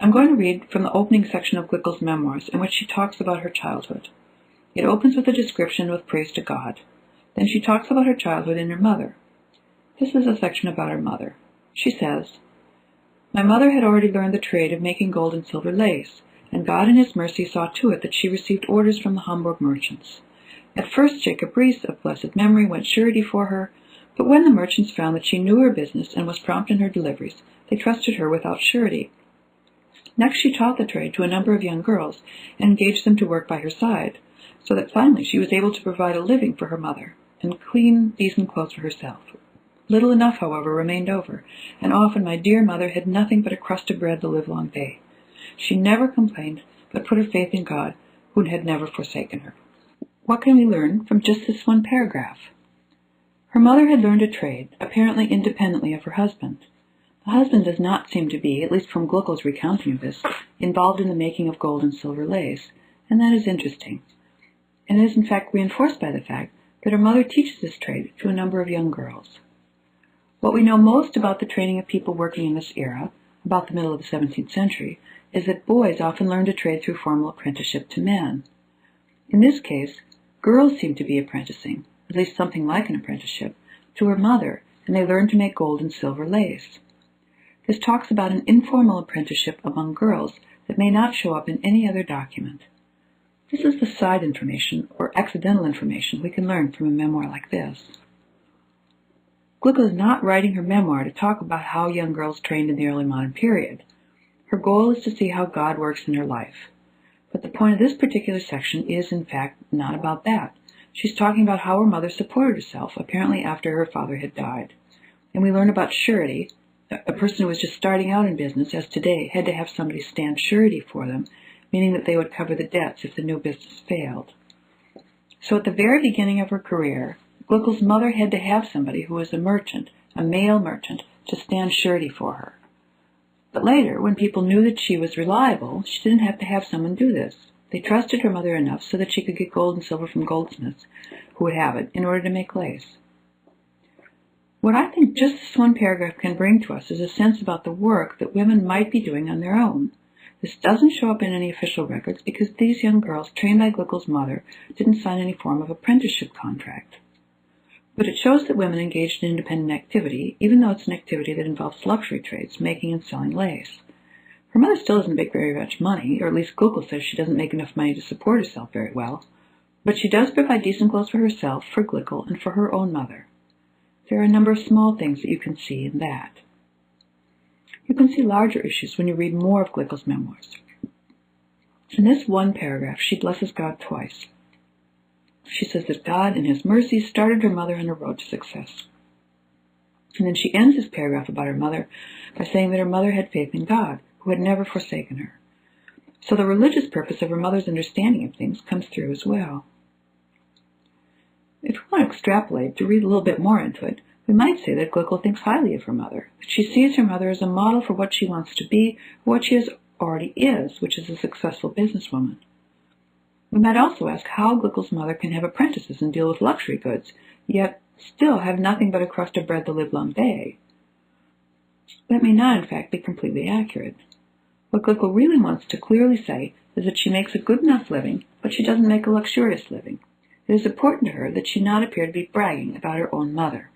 I'm going to read from the opening section of Glikl's memoirs in which she talks about her childhood. It opens with a description with praise to God. Then she talks about her childhood and her mother. This is a section about her mother. She says, "My mother had already learned the trade of making gold and silver lace, and God in his mercy saw to it that she received orders from the Hamburg merchants. At first Jacob Rees, of blessed memory, went surety for her, but when the merchants found that she knew her business and was prompt in her deliveries, they trusted her without surety. Next she taught the trade to a number of young girls and engaged them to work by her side, so that finally she was able to provide a living for her mother and clean, decent clothes for herself. Little enough, however, remained over, and often my dear mother had nothing but a crust of bread the livelong day. She never complained, but put her faith in God, who had never forsaken her." What can we learn from just this one paragraph? Her mother had learned a trade, apparently independently of her husband. The husband does not seem to be, at least from Glikl's recounting of this, involved in the making of gold and silver lace, and that is interesting. And it is in fact reinforced by the fact that her mother teaches this trade to a number of young girls. What we know most about the training of people working in this era, about the middle of the 17th century, is that boys often learned a trade through formal apprenticeship to men. In this case, girls seem to be apprenticing, at least something like an apprenticeship, to her mother, and they learned to make gold and silver lace. This talks about an informal apprenticeship among girls that may not show up in any other document. This is the side information, or accidental information, we can learn from a memoir like this. Glikl is not writing her memoir to talk about how young girls trained in the early modern period. Her goal is to see how God works in her life. But the point of this particular section is, in fact, not about that. She's talking about how her mother supported herself, apparently after her father had died. And we learn about surety. A person who was just starting out in business, as today, had to have somebody stand surety for them, meaning that they would cover the debts if the new business failed. So at the very beginning of her career, Glikl's mother had to have somebody who was a merchant, a male merchant, to stand surety for her. But later, when people knew that she was reliable, she didn't have to have someone do this. They trusted her mother enough so that she could get gold and silver from goldsmiths who would have it in order to make lace. What I think just this one paragraph can bring to us is a sense about the work that women might be doing on their own. This doesn't show up in any official records because these young girls, trained by Glikl's mother, didn't sign any form of apprenticeship contract. But it shows that women engaged in independent activity, even though it's an activity that involves luxury trades, making and selling lace. Her mother still doesn't make very much money, or at least Glikl says she doesn't make enough money to support herself very well, but she does provide decent clothes for herself, for Glikl, and for her own mother. There are a number of small things that you can see in that. You can see larger issues when you read more of Glikl's memoirs. In this one paragraph, she blesses God twice. She says that God, in his mercy, started her mother on a road to success. And then she ends this paragraph about her mother by saying that her mother had faith in God, who had never forsaken her. So the religious purpose of her mother's understanding of things comes through as well. If we want to extrapolate, to read a little bit more into it, we might say that Glikl thinks highly of her mother, that she sees her mother as a model for what she wants to be, or what she already is, which is a successful businesswoman. We might also ask how Glikl's mother can have apprentices and deal with luxury goods, yet still have nothing but a crust of bread the livelong day. That may not, in fact, be completely accurate. What Glikl really wants to clearly say is that she makes a good enough living, but she doesn't make a luxurious living. It is important to her that she not appear to be bragging about her own mother.